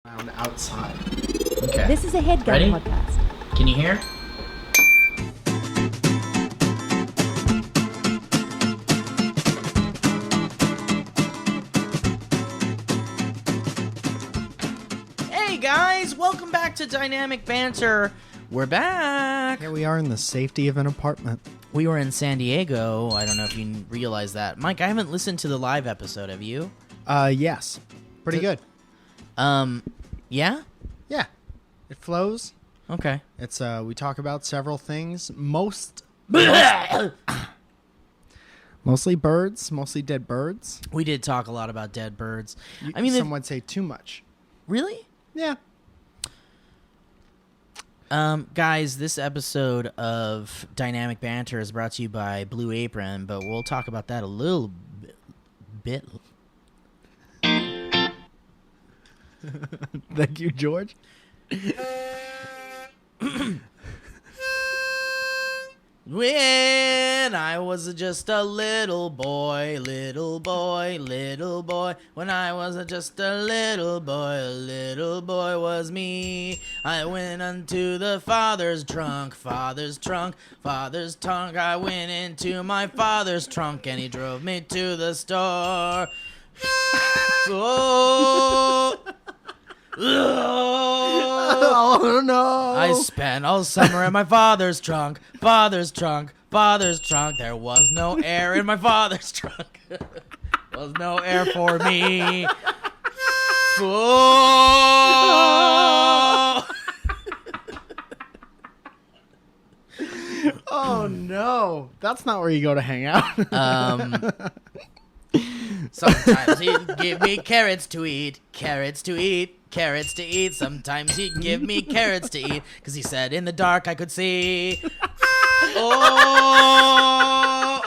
Outside. Okay. This is a headgun Ready? podcast. Can you hear? Hey guys, welcome back to Dynamic Banter. We're back. Here we are in the safety of an apartment. We were in San Diego. I don't know if you realize that. Mike, I haven't listened to the live episode, have you? Yes. Pretty good. Yeah? Yeah. It flows. Okay. It's we talk about several things. Mostly birds, mostly dead birds. We did talk a lot about dead birds. Some would say too much. Really? Yeah. Guys, this episode of Dynamic Banter is brought to you by Blue Apron, but we'll talk about that a little bit. Thank you, George. When I was just a little boy, when I was just a little boy was me. I went unto the father's trunk, I went into my father's trunk, and he drove me to the store. Oh no! I spent all summer in my father's trunk. There was no air in my father's trunk. Was no air for me. Oh, Oh no! That's not where you go to hang out. Sometimes he'd give me carrots to eat. Sometimes he'd give me carrots to eat, because he said in the dark I could see. Oh!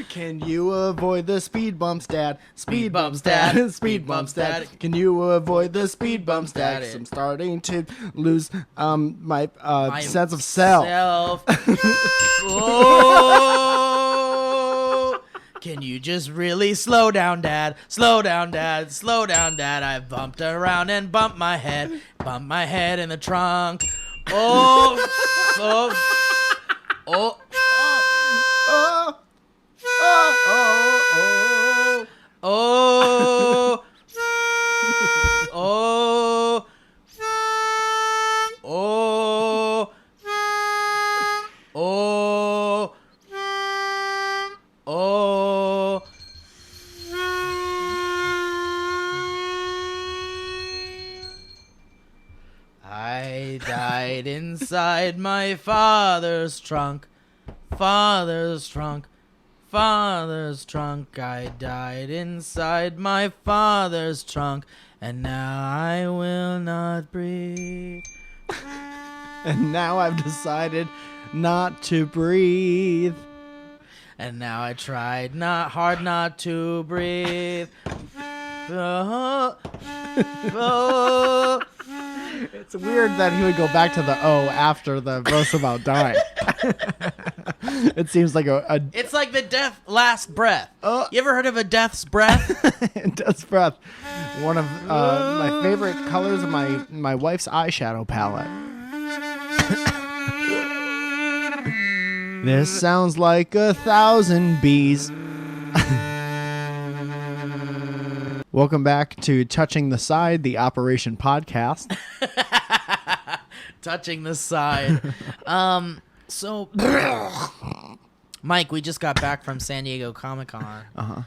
Can you avoid the speed bumps, Dad? Speed bumps, Dad. Speed bumps, Dad. Can you avoid the speed bumps, Dad? 'Cause I'm starting to lose my sense of self. Oh! Can you just really slow down, Dad? Slow down, Dad. I bumped around and bumped my head in the trunk. Oh! Oh! Oh! Oh, oh, oh, Oh! Oh! Oh! Oh! Oh! I died inside my father's trunk. I died inside my father's trunk, and now I will not breathe. And now I've decided not to breathe. And now I tried hard not to breathe. Oh, oh. It's weird that he would go back to the O after the verse about dying. It seems like a It's like the death last breath. Oh. You ever heard of a death's breath? death's breath. One of my favorite colors of my wife's eyeshadow palette. This sounds like 1,000 bees. Welcome back to Touching the Side, the Operation Podcast. Touching the side. So, Mike, we just got back from San Diego Comic-Con.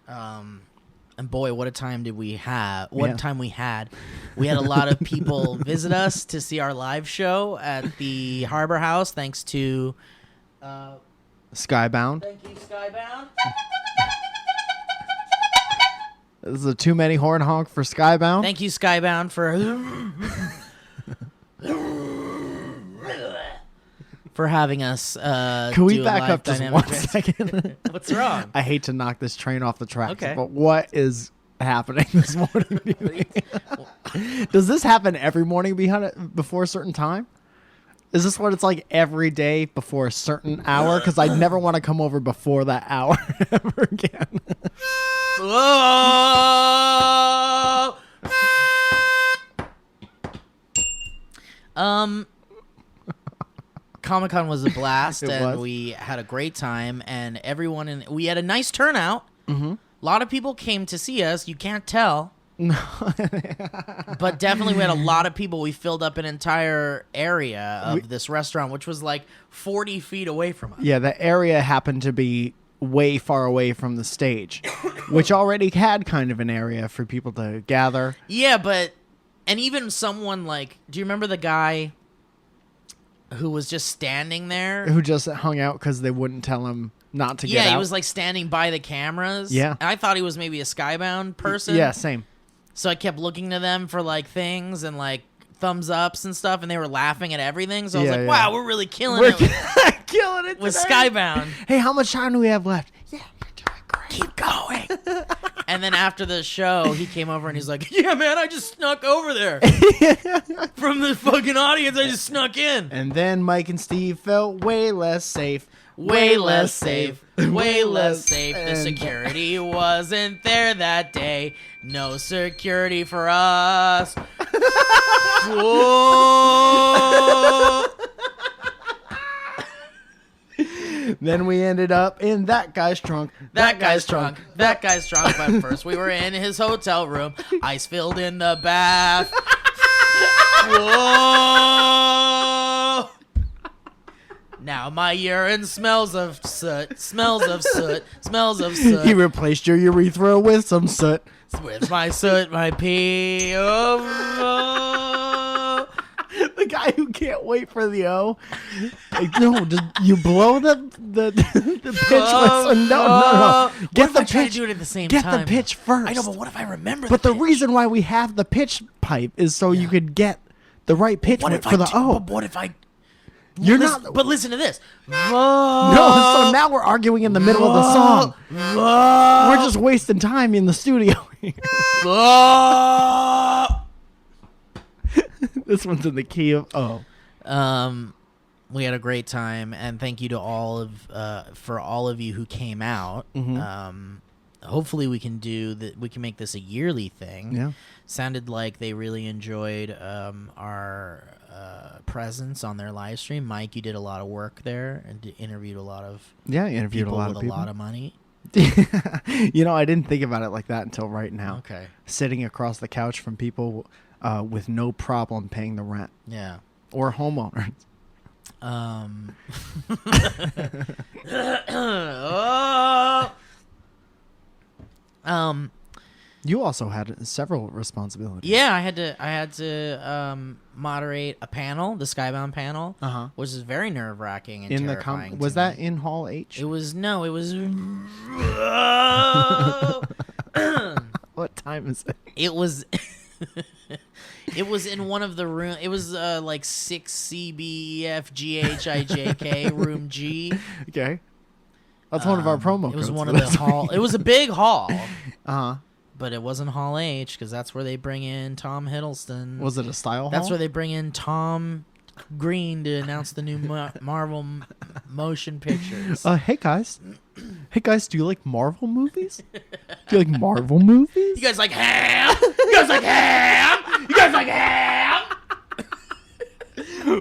And boy, what a time did we have. What a time we had. We had a lot of people visit us to see our live show at the Harbor House, thanks to... Skybound. Thank you, Skybound. This is a too many horn honk for Skybound. Thank you, Skybound, for having us. Can we do a back live up just Dynamic one Banter. second? What's wrong? I hate to knock this train off the tracks, Okay. but what is happening this morning? Do you think? Does this happen every morning before a certain time? Is this what it's like every day before a certain hour? Because I never want to come over before that hour ever again. Comic-Con was a blast, It and was. we had a great time, and we had a nice turnout. Mm-hmm. A lot of people came to see us. You can't tell. No. But definitely we had a lot of people. We filled up an entire area of this restaurant, which was like 40 feet away from us. Yeah, the area happened to be way far away from the stage, which already had kind of an area for people to gather. Yeah, and even someone like, do you remember the guy who was just standing there? Who just hung out because they wouldn't tell him not to get out? Yeah, he was like standing by the cameras. Yeah. And I thought he was maybe a Skybound person. Yeah, same. So I kept looking to them for like things and like thumbs ups and stuff, and they were laughing at everything. So I was like, wow, we're really killing it killing it with today. Skybound. Hey, how much time do we have left? Yeah, we're doing great. Keep going. And then after the show, he came over and he's like, yeah, man, I just snuck over there. From the fucking audience, I just snuck in. And then Mike and Steve felt way less safe. Way less safe. Way less safe. The And- security wasn't there that day. No security for us. Whoa. Then we ended up in that guy's trunk. That guy's drunk. That guy's drunk. But first, we were in his hotel room. Ice filled in the bath. Whoa! Now my urine smells of soot. Smells of soot. Smells of soot. He replaced your urethra with some soot. With my soot, my pee. Oh. The guy who can't wait for the O. Like, no, just you blow the pitch with some, no. Get the pitch. Do it at the same Get time. the pitch first. I know, but what if I remember? But the pitch? reason why we have the pitch pipe is so you could get the right pitch What if for the O. But what if I? You're Listen, not. But listen to this. No, so now we're arguing in the middle of the song. We're just wasting time in the studio. This one's in the key of O. We had a great time, and thank you to all of for all of you who came out. Hopefully, we can do that. We can make this a yearly thing. Yeah. Sounded like they really enjoyed our presence on their live stream. Mike, you did a lot of work there and interviewed a lot of Interviewed people a lot with of people. a lot of money. You know, I didn't think about it like that until right now. Okay. Sitting across the couch from people with no problem paying the rent Yeah. or homeowners. You also had several responsibilities. Yeah, I had to moderate a panel, the Skybound panel, which is very nerve wracking and In the terrifying. was to that me. in Hall H? It was no, it was. What time is it? It was. It was in one of the room. It was like 6CBEFGHIJK room G. Okay, that's one of our promo. It was codes one for of the this hall. week. It was a big hall. Uh-huh. But it wasn't Hall H because that's where they bring in Tom Hiddleston. Was it a style That's hall? where they bring in Tom Green to announce the new Marvel motion pictures. Hey guys, do you like Marvel movies? Do you like Marvel movies? You guys like ham? You guys like ham? You guys like ham?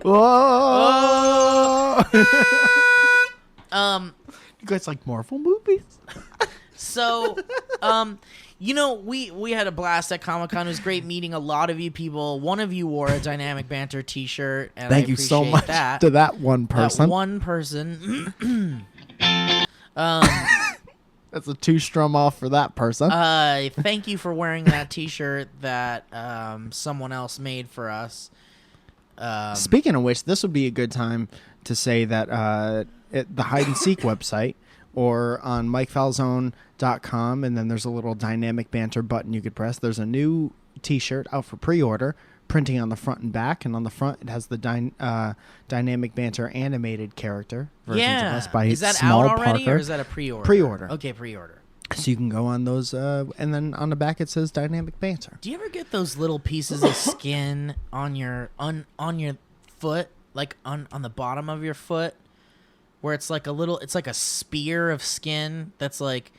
Whoa! Um. You guys like Marvel movies? So, you know, we had a blast at Comic-Con. It was great meeting a lot of you people. One of you wore a Dynamic Banter T-shirt, and Thank I you so appreciate much that. to that one person. That one person. That's a 2-strum off for that person. Thank you for wearing that T-shirt that someone else made for us. Speaking of which, this would be a good time to say that at the Hide and Seek website or on MikeFalzone.com, and then there's a little Dynamic Banter button you could press. There's a new T-shirt out for pre-order, printing on the front and back, and on the front it has the Dynamic Banter animated character versions of us by is that Small out already, Parker. or is that a pre-order? Pre-order. Okay, pre-order. So you can go on those, and then on the back it says Dynamic Banter. Do you ever get those little pieces of skin on your foot, like on the bottom of your foot, where it's like it's like a spear of skin that's like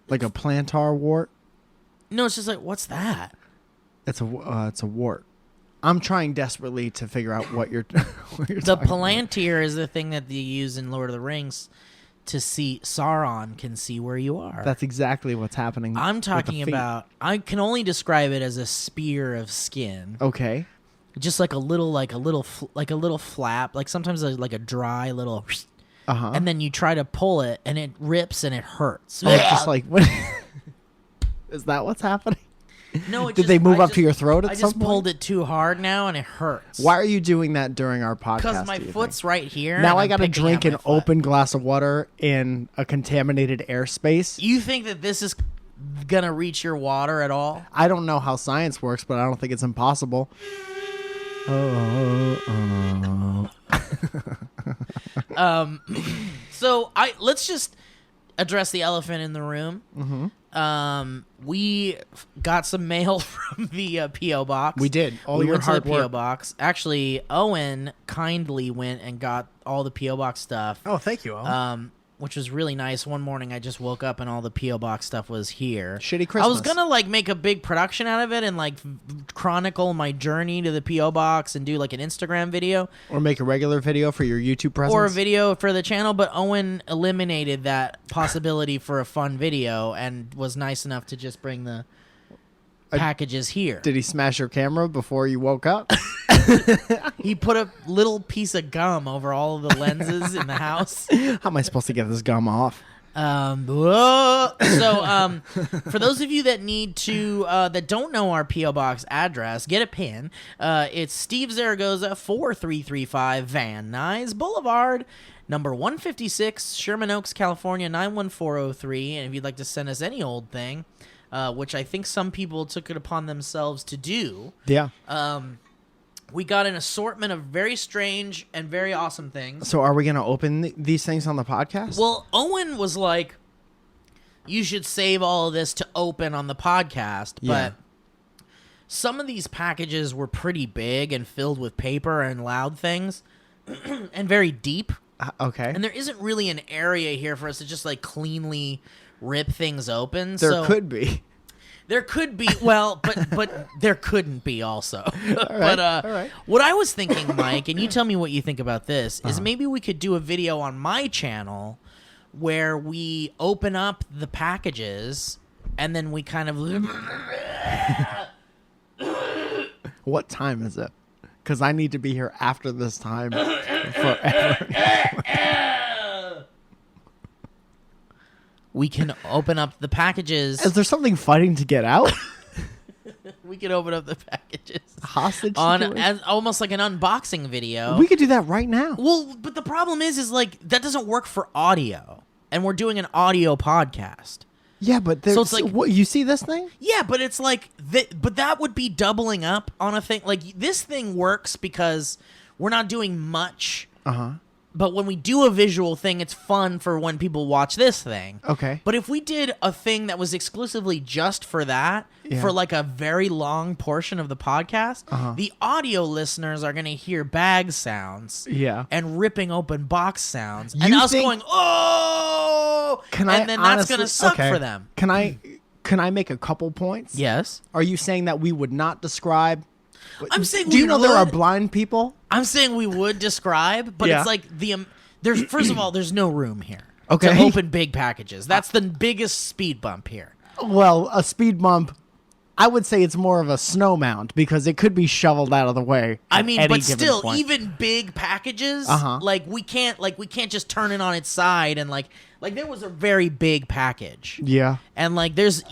Like a plantar wart. no, it's just like, what's that? It's a wart. I'm trying desperately to figure out what you're what you're The talking Palantir is the thing that they use in Lord of the Rings to see. Sauron can see where you are. about. That's exactly what's happening. I'm with the talking feet. about. I can only describe it as a spear of skin, Okay. just like a little flap. Like sometimes like a dry little, Uh-huh. and then you try to pull it, and it rips and it hurts. Oh, just like what? Is that what's happening? No, it Did just, they move I up just- to your throat at I some just point? pulled it too hard now, and it hurts. Why are you doing that during our podcast? Because my do you foot's think? right here. Now and I I'm got to picking drink at an my foot. open glass of water in a contaminated airspace. You think that this is gonna reach your water at all? I don't know how science works, but I don't think it's impossible. So let's just address the elephant in the room. Mm-hmm. We got some mail from the P.O. box. We did. All we your went to hard the P.O. work. box. Actually, Owen kindly went and got all the P.O. box stuff. Oh, thank you, Al. Which was really nice. One morning I just woke up and all the P.O. box stuff was here. Shitty Christmas. I was gonna like make a big production out of it and like chronicle my journey to the P.O. box and do like an Instagram video Or make a regular video for your YouTube presence. or a video for the channel, but Owen eliminated that possibility for a fun video and was nice enough to just bring the packages here. Did he smash your camera before you woke up? He put a little piece of gum over all of the lenses in the house. How am I supposed to get this gum off? So, for those of you that need to, that don't know our P.O. Box address, get a pin. It's Steve Zaragoza, 4335 Van Nuys Boulevard, number 156, Sherman Oaks, California, 91403. And if you'd like to send us any old thing, which I think some people took it upon themselves to do, Yeah. we got an assortment of very strange and very awesome things. So are we going to open these things on the podcast? Well, Owen was like, you should save all of this to open on the podcast. Yeah. But some of these packages were pretty big and filled with paper and loud things and very deep. Okay. And there isn't really an area here for us to just like cleanly rip things open. There could be. There could be, well, but there couldn't be also. All right. What I was thinking, Mike, and you tell me what you think about this, is maybe we could do a video on my channel where we open up the packages and then we kind of... What time is it? Because I need to be here after this time forever. We can open up the packages. Is there something fighting to get out? We can open up the packages Hostage on situation? as almost like an unboxing video. We could do that right now. Well, but the problem is like that doesn't work for audio, and we're doing an audio podcast. Yeah, but there's, So it's like- what, you see this thing? Yeah, but it's like but that would be doubling up on a thing. Like this thing works because we're not doing much. Uh-huh. But when we do a visual thing, it's fun for when people watch this thing. Okay. But if we did a thing that was exclusively just for that, Yeah. for like a very long portion of the podcast, the audio listeners are going to hear bag sounds Yeah. and ripping open box sounds. You And us think- going, oh! Can and I then honestly, that's going to suck okay. for them. Can I make a couple points? Yes. Are you saying that we would not describe? I'm saying Do you we know there are would. blind people? I'm saying we would describe, but Yeah. it's like there's first of all, there's no room here Okay. to open big packages. That's the biggest speed bump here. Well, a speed bump. I would say it's more of a snow mound because it could be shoveled out of the way. I at mean, any but given still, point. even big packages, Uh-huh. like we can't just turn it on its side and like there was a very big package, Yeah. and like there's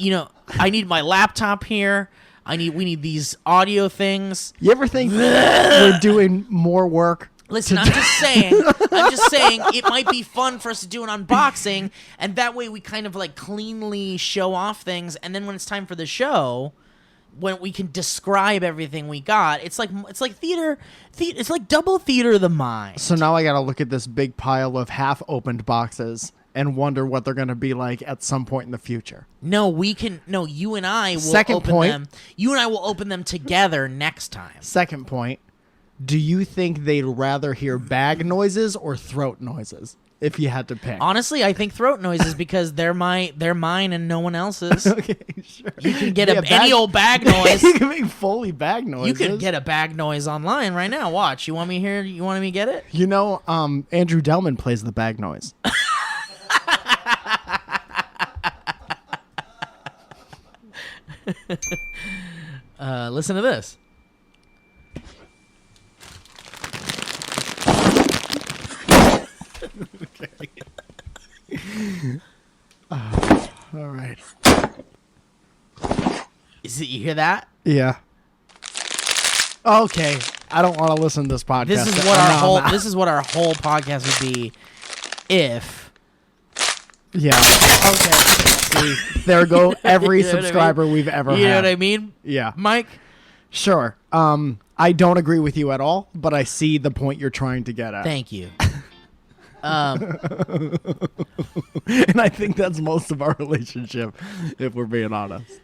I need my laptop here. We need these audio things. You ever think we're doing more work? Listen, I'm just saying it might be fun for us to do an unboxing, and that way we kind of like cleanly show off things, and then when it's time for the show, when we can describe everything we got, it's like theater, it's like double theater of the mind. So now I got to look at this big pile of half-opened boxes and wonder what they're going to be like at some point in the future. No, you and I will Second open point. them. You and I will open them together next time. Second point, do you think they'd rather hear bag noises or throat noises? if you had to pick? Honestly, I think throat noises because they're mine and no one else's. Okay, sure. You can get any old bag noise. You can make Foley bag noises. You could get a bag noise online right now. Watch. You want me here? You want me to get it? You know, Andrew Delman plays the bag noise. Listen to this. All right. Is it? You hear that? Yeah. Okay. I don't want to listen to this podcast. This is what our whole. This is what our whole podcast would be, if. Yeah. Okay. See, there go every You know what I mean? subscriber we've ever You had. know what I mean? Yeah. Mike. Sure. I don't agree with you at all, but I see the point you're trying to get at. Thank you. And I think that's most of our relationship, if we're being honest.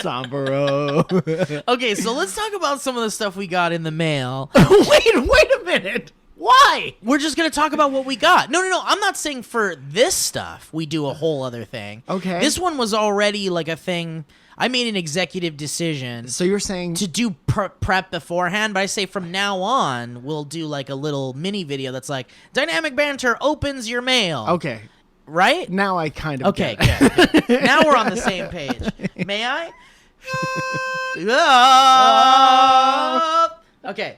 Sombro. Okay, so let's talk about some of the stuff we got in the mail. Wait a minute. Why? We're just going to talk about what we got. No. I'm not saying for this stuff we do a whole other thing. Okay. This one was already like a thing. I made an executive decision So you're saying to do prep beforehand, but I say from now on, we'll do like a little mini video that's like, Dynamic Banter opens your mail. okay. Right? Now I kind of Okay, get it. good. Now we're on the same page. May I? Okay.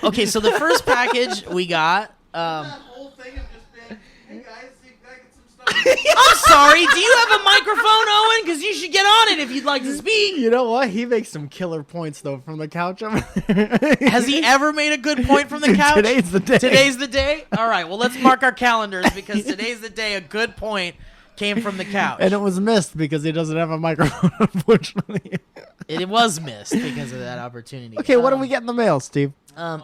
Okay, so the first package we got. I'm sorry. Do you have a microphone, Owen? Because you should get on it if you'd like to speak. You know what? He makes some killer points though from the couch over there. Has he ever made a good point from the couch? Today's the day. Today's the day? All right, well, let's mark our calendars because today's the day a good point came from the couch. And it was missed because he doesn't have a microphone, unfortunately. It was missed because of that opportunity. Okay, what do we get in the mail, Steve? Um,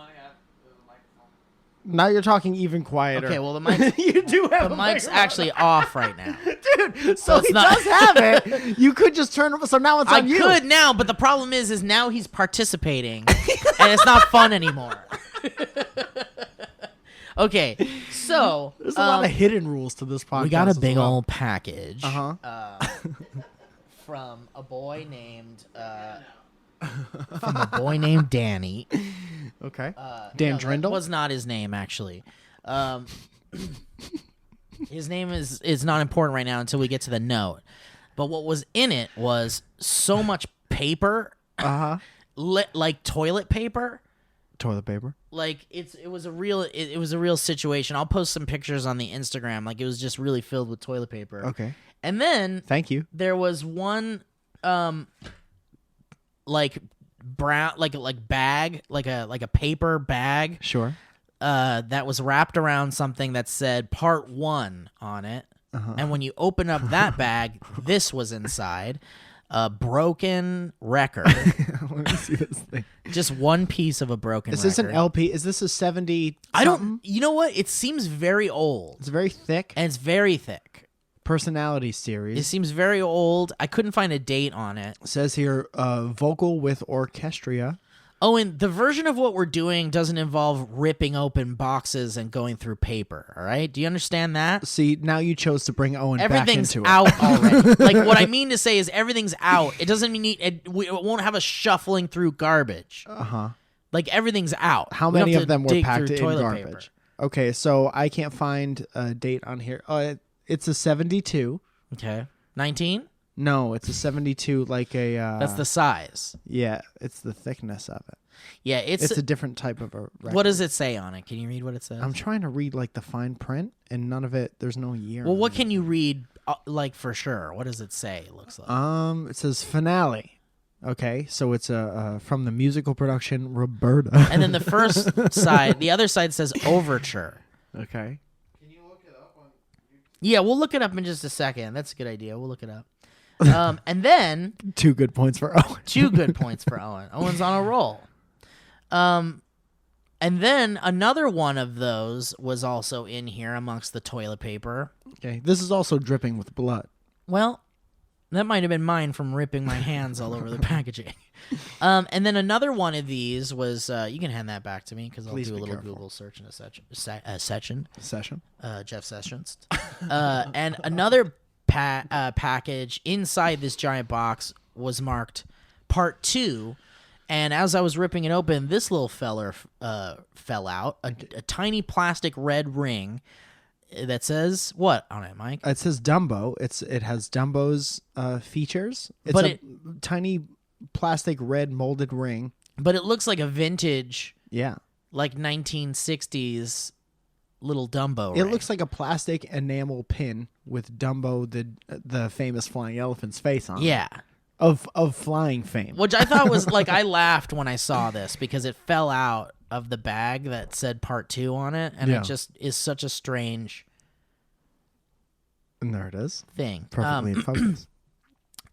Now you're talking even quieter. okay, well, the mic's, You do have the a mic's microphone. actually off right now. Dude, so it's he not- does have it. You could just turn it. So now it's I on you. could now, but the problem is now he's participating, and it's not fun anymore. Okay, so There's a lot of hidden rules to this podcast. we got a as big well. old package Uh-huh. from a boy named Danny. Okay. No, Dan that Drindle? was not his name actually. His name is not important right now until we get to the note. But what was in it was so much paper, Uh-huh. like toilet paper. Toilet paper. Like it was a real situation. I'll post some pictures on the Instagram. Like it was just really filled with toilet paper. Okay. And then Thank you. there was one like brown like bag, like a paper bag Sure. that was wrapped around something that said part 1 on it. Uh-huh. And when you open up that bag, this was inside. A broken record. Let me see this thing. Just one piece of a broken Is record. this an LP? Is this a 70? I something? don't. You know what? It seems very old, It's very thick. and it's very thick. Personality series. It seems very old. I couldn't find a date on it. Says here, vocal with orchestra. Oh, and the version of what we're doing doesn't involve ripping open boxes and going through paper. All right? Do you understand that? See, now you chose to bring Owen back Everything's into it. out already. Like what I mean to say is everything's out. It doesn't mean it won't have us shuffling through garbage. Uh-huh. Like everything's out. How We don't many have of to them were dig packed through in toilet garbage? paper. Okay, so I can't find a date on here. It's a 72. Okay. 19? No, it's a 72 like a... That's the size. Yeah, it's the thickness of it. Yeah, It's a different type of a record. What does it say on it? Can you read what it says? I'm trying to read like the fine print, and none of it, there's no year. Well, on what it. can you read, like, for sure? What does it say, it looks like? It says finale. Okay, so it's from the musical production Roberta. And then the first side, the other side says overture. Okay. Yeah, we'll look it up in just a second. That's a good idea. We'll look it up. And then, 2 good points for Owen. 2 good points for Owen. Owen's on a roll. And then another one of those was also in here amongst the toilet paper. Okay, this is also dripping with blood. Well, That might have been mine from ripping my hands all over the packaging. And then another one of these was, you can hand that back to me because I'll Please do a be little careful. Google search in a session. Jeff Sessions. And another package inside this giant box was marked Part 2. And as I was ripping it open, this little feller fell out, a tiny plastic red ring that says what on it, Mike? It says Dumbo. It has Dumbo's features. It's But a tiny plastic red molded ring. But it looks like a vintage, Yeah. like 1960s little Dumbo It ring. looks like a plastic enamel pin with Dumbo, the famous flying elephant's face on it. Yeah. Of flying fame. Which I thought was like, I laughed when I saw this because it fell out of the bag that said Part 2 on it, and it just is such a strange And there it is. thing. Perfectly in focus.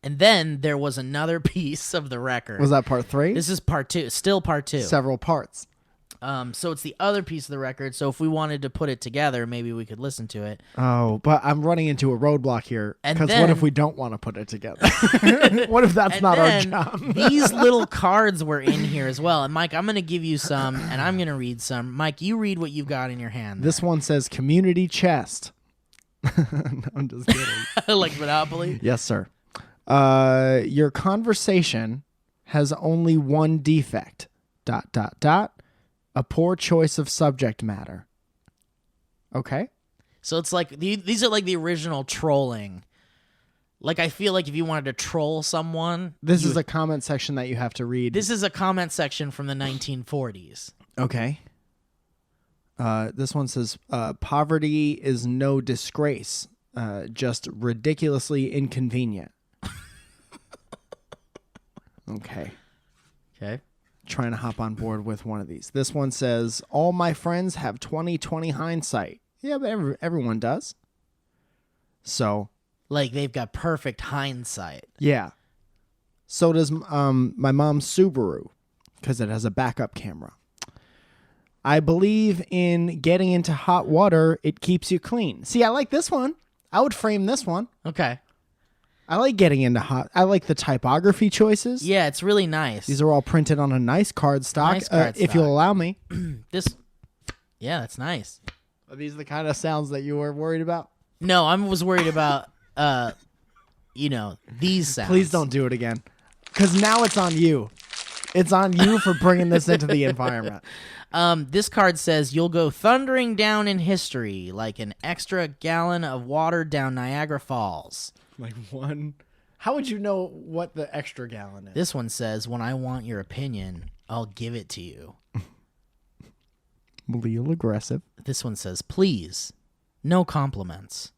And then there was another piece of the record. Was that part 3? This is Part 2, still Part 2. Several parts. So it's the other piece of the record. So if we wanted to put it together, maybe we could listen to it. Oh, but I'm running into a roadblock here. And Because then- what if we don't want to put it together? What if that's And not our then job? These little cards were in here as well. And Mike, I'm going to give you some, and I'm going to read some. Mike, you read what you've got in your hand. This one says community chest. No, I'm just kidding. Like Monopoly. Yes, sir. Your conversation has only one defect. ... A poor choice of subject matter. Okay. So it's like these are like the original trolling. Like I feel like if you wanted to troll someone, This is a comment section that you have to read. this is a comment section from the 1940s. Okay. This one says, poverty is no disgrace, just ridiculously inconvenient. Okay. Okay. Trying to hop on board with one of these. This one says, all my friends have 20/20 hindsight. Yeah, but everyone does. So, Like they've got perfect hindsight. yeah. So does my mom's Subaru, because it has a backup camera. I believe in getting into hot water. It keeps you clean. See, I like this one. I would frame this one. Okay. I like getting into hot. I like the typography choices. Yeah, it's really nice. These are all printed on a nice cardstock. Nice cardstock. If you'll allow me. Yeah, that's nice. Are these the kind of sounds that you were worried about? No, I was worried about these sounds. Please don't do it again, because now it's on you. It's on you for bringing this into the environment. This card says you'll go thundering down in history like an extra gallon of water down Niagara Falls. Like one. How would you know what the extra gallon is? This one says, when I want your opinion, I'll give it to you. A little aggressive. This one says, please, no compliments.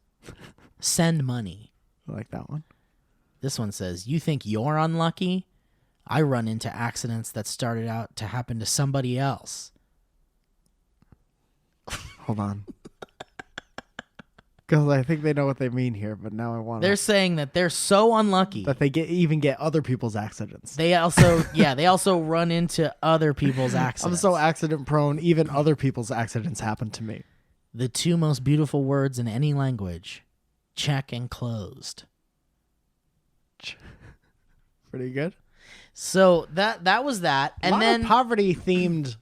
Send money. I like that one. This one says, you think you're unlucky? I run into accidents that started out to happen to somebody else. Hold on. Because I think they know what they mean here, but now I want They're saying that they're so unlucky. that they even get other people's accidents. They also run into other people's I'm accidents. so accident prone, even other people's accidents happen to me. The two most beautiful words in any language, check and closed. Pretty good. So that was that. And a lot then of poverty themed,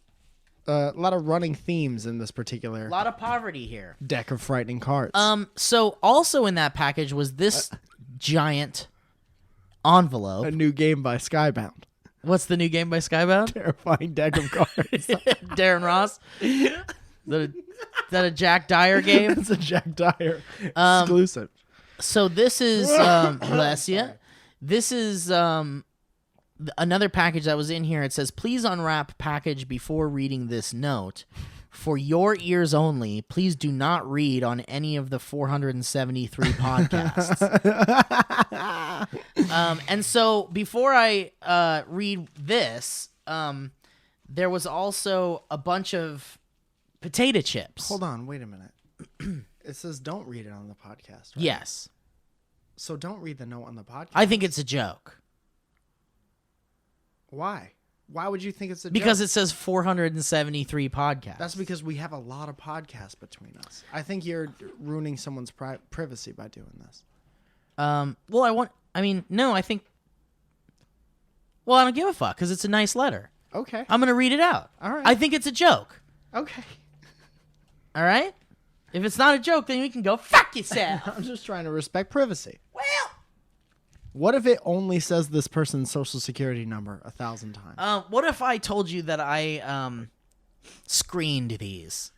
a lot of running themes in this particular a lot of poverty here. deck of frightening cards. So also in that package was this giant envelope. A new game by Skybound. What's the new game by Skybound? Terrifying deck of cards. Darren Ross? Is that a Jack Dyer game? It's a Jack Dyer exclusive. So this is bless you. This is another package that was in here. It says, please unwrap package before reading this note. For your ears only, please do not read on any of the 473 podcasts. And so before I read this, there was also a bunch of potato chips. Hold on, wait a minute. It says don't read it on the podcast. Right? Yes. So don't read the note on the podcast. I think it's a joke. Why? Why would you think it's a Because joke? it says 473 podcasts. That's because we have a lot of podcasts between us. I think you're ruining someone's privacy by doing this. Well, no, I think. Well, I don't give a fuck because it's a nice letter. Okay. I'm gonna read it out. All right. I think it's a joke. Okay. All right. If it's not a joke, then you can go fuck yourself. I'm just trying to respect privacy. Well. What if it only says this person's social security number 1,000 times? What if I told you that I screened these?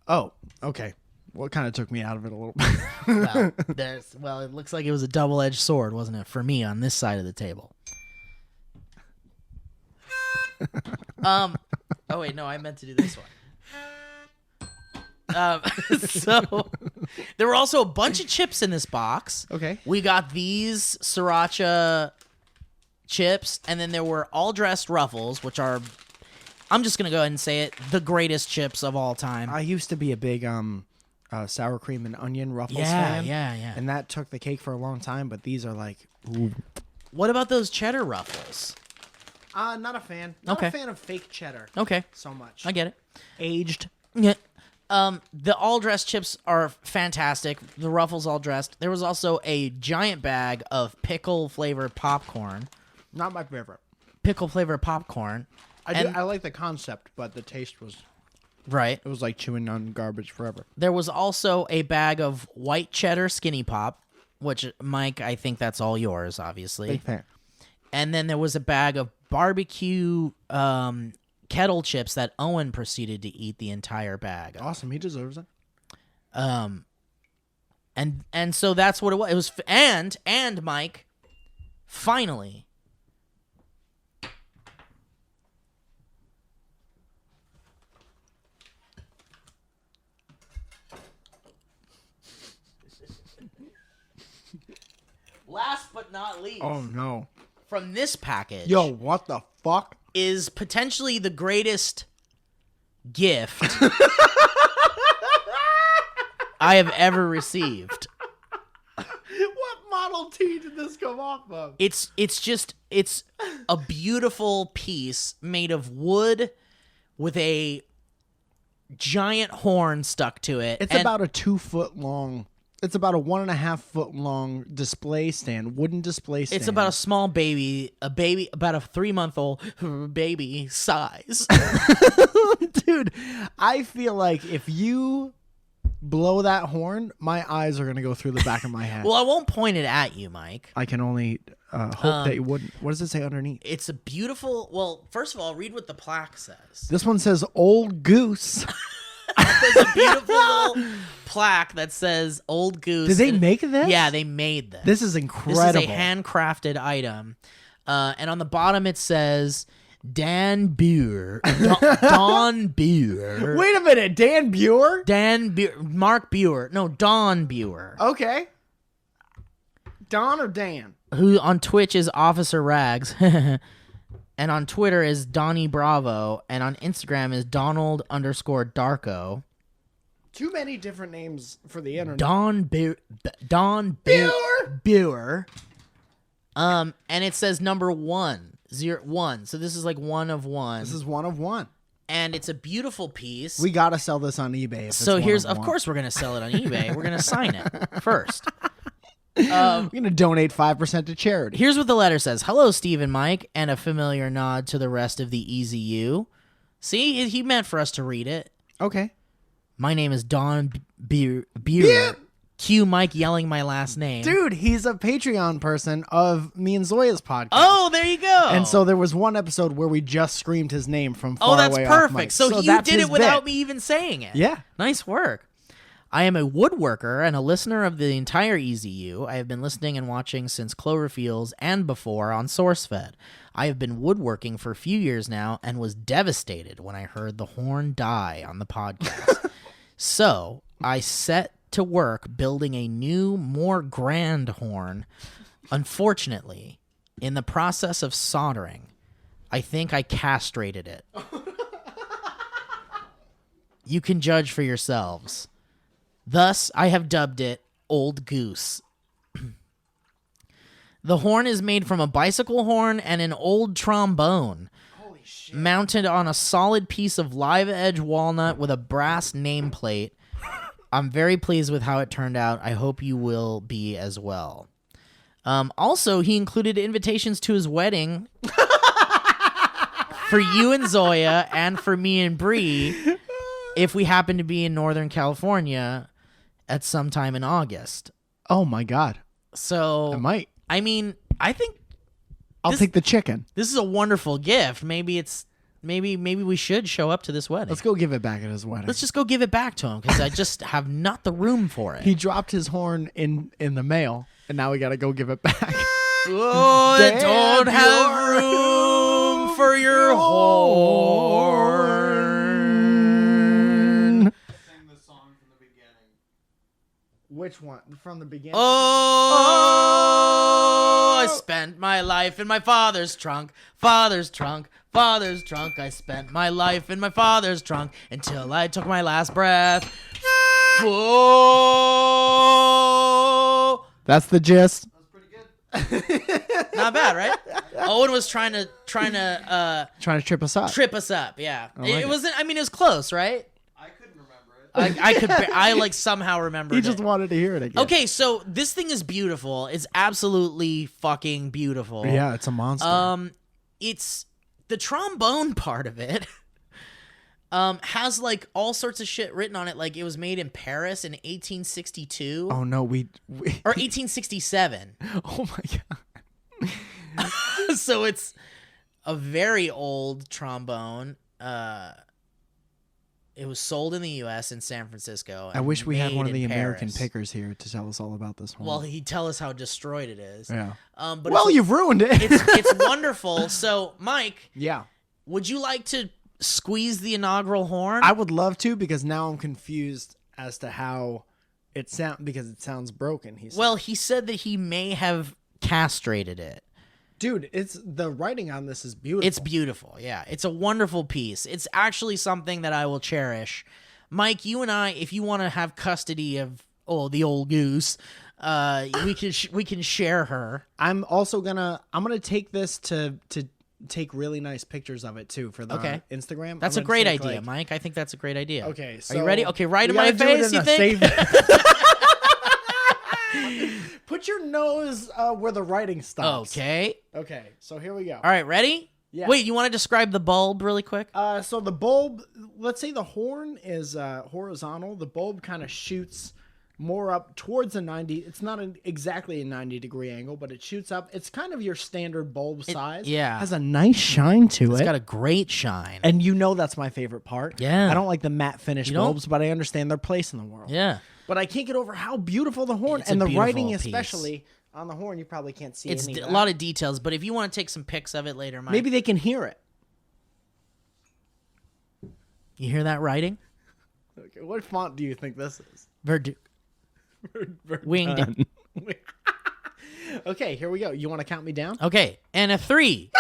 Oh, okay. Well, it kind of took me out of it a little bit. Well, it looks like it was a double-edged sword, wasn't it, for me on this side of the table? Oh wait, no, I meant to do this one. So there were also a bunch of chips in this box. Okay. We got these sriracha chips, and then there were all dressed Ruffles, which are, I'm just gonna go ahead and say it, the greatest chips of all time. I used to be a big sour cream and onion Ruffles fan. Yeah. And that took the cake for a long time, but these are like, ooh. What about those cheddar Ruffles? Not a fan. Not Okay. a fan of fake cheddar. Okay, So much. I get it. Aged. Yeah. The all dressed chips are fantastic. The Ruffles all dressed. There was also a giant bag of pickle flavored popcorn. Not my favorite. Pickle flavored popcorn. I like the concept, but the taste was, Right. it was like chewing on garbage forever. There was also a bag of white cheddar skinny pop, which, Mike, I think that's all yours, obviously. Big fan. And then there was a bag of barbecue kettle chips that Owen proceeded to eat the entire bag of. Awesome. He deserves it. And so that's what it was. It was and Mike, finally, last but not least, Oh, no. from this package, Yo, what the fuck? is potentially the greatest gift I have ever received. What Model T did this come off of? It's a beautiful piece made of wood with a giant horn stuck to it. It's about a 2 foot long. It's about a 1.5 foot long display stand, wooden display stand. It's about a small baby, about a 3-month-old baby size. Dude, I feel like if you blow that horn, my eyes are gonna go through the back of my head. Well, I won't point it at you, Mike. I can only hope that you wouldn't. What does it say underneath? It's a beautiful. Well, first of all, read what the plaque says. This one says "Old Goose." There's a beautiful little plaque that says "Old Goose." Did they make this? Yeah, they made this. This is incredible. This is a handcrafted item, and on the bottom it says Dan Buer. Don Buer. Wait a minute, Dan Buer? Mark Buer. No, Don Buer. Okay. Don or Dan? Who on Twitch is Officer Rags. And on Twitter is Donnie Bravo. And on Instagram is Donald_Darko. Too many different names for the internet. Don Buer. And it says number 101. So this is like 1 of 1. This is 1 of 1. And it's a beautiful piece. We gotta sell this on eBay. So here's, of course, we're gonna sell it on eBay. We're gonna sign it first. We're gonna donate 5% to charity. Here's what the letter says: "Hello, Steve and Mike," and a familiar nod to the rest of the EZU. See, he meant for us to read it. Okay. My name is Don Buer. Cue Mike yelling my last name. Dude, he's a Patreon person of me and Zoya's podcast. Oh, there you go. And so there was one episode where we just screamed his name from far oh, that's away perfect. off mic. So you that's did his it without bit. me even saying it. Yeah. Nice work. I am a woodworker and a listener of the entire EZU. I have been listening and watching since Cloverfields and before on SourceFed. I have been woodworking for a few years now and was devastated when I heard the horn die on the podcast. So I set to work building a new, more grand horn. Unfortunately, in the process of soldering, I think I castrated it. You can judge for yourselves. Thus, I have dubbed it Old Goose. The horn is made from a bicycle horn and an old trombone. Holy shit. Mounted on a solid piece of live edge walnut with a brass nameplate. I'm very pleased with how it turned out. I hope you will be as well. Also, he included invitations to his wedding for you and Zoya and for me and Bree if we happen to be in Northern California at some time in August. Oh, my God. So I might. I mean, I think I'll take the chicken. this is a wonderful gift. Maybe we should show up to this wedding. Let's go give it back at his wedding. Let's just go give it back to him because I just have not the room for it. He dropped his horn in the mail, and now we got to go give it back. Oh, I don't have room for your horn. Sing the song from the beginning. Which one? From the beginning? Oh, I spent my life in my father's trunk, father's trunk, father's trunk. I spent my life in my father's trunk until I took my last breath. Oh. That's the gist. Not bad, right? Owen was trying to Trying to trip us up. trip us up. Yeah, like it it. wasn't. I mean, it was close, right? I couldn't remember it. I could. I like somehow remembered. He just it. wanted to hear it again. Okay, so this thing is beautiful. It's absolutely fucking beautiful. Yeah, it's a monster. It's the trombone part of it. Has like all sorts of shit written on it. Like it was made in Paris in 1862 Oh no, we or 1867. oh my God. So it's a very old trombone. It was sold in the U.S. in San Francisco. I wish we had made one of the in American Paris. pickers here to tell us all about this one. Well, he'd tell us how destroyed it is. yeah. But Well, you've ruined it. it's wonderful. So, Mike, yeah. would you like to squeeze the inaugural horn? I would love to because now I'm confused as to how it because it sounds broken. He said. Well, he said that he may have castrated it. Dude, it's the writing on this is beautiful. It's beautiful. Yeah, it's a wonderful piece. It's actually something that I will cherish. Mike, you and I, if you want to have custody of the old goose, we can share her. I'm gonna take this to take really nice pictures of it too for the Instagram. That's I'm a gonna great take, idea, like, Mike. I think that's a great idea. Okay, are you ready? Okay, right in we my gotta do it face. in You a think? Put your nose where the writing stops. Okay. Okay, so here we go. All right, ready? Yeah. Wait, you want to describe the bulb really quick? So the bulb, let's say the horn is horizontal. The bulb kind of shoots more up towards a 90. It's not exactly a 90-degree angle, but it shoots up. It's kind of your standard bulb size. yeah. Has a nice shine to It's it. got a great shine. And that's my favorite part. Yeah. I don't like the matte finish don't? bulbs, but I understand their place in the world. Yeah. But I can't get over how beautiful the horn It's and a the writing, beautiful piece. especially on the horn. You probably can't see It's any a of lot that. of details, but if you want to take some pics of it later, Mike. Maybe they can hear it. You hear that writing? Okay, what font do you think this is? Verduke. Winged. Okay, here we go. You want to count me down? Okay, and a 3.